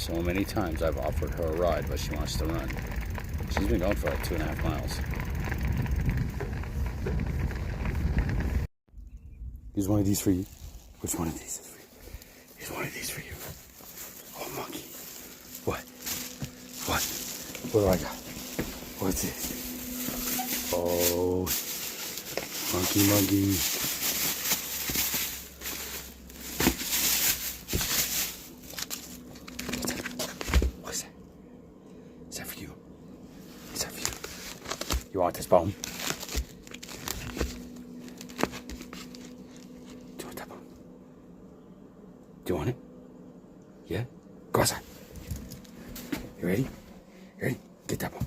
So many times I've offered her a ride, but she wants to run. She's been going for like 2.5 miles. Here's one of these for you. Which one of these is for you? Here's one of these for you. Oh, monkey. What? What? What do I got? What's this? Oh, monkey. What's that? Is that for you? Is that for you? You want this bone? Do you want that bone? Do you want it? Yeah? Go outside. You ready? You ready? Get that bone.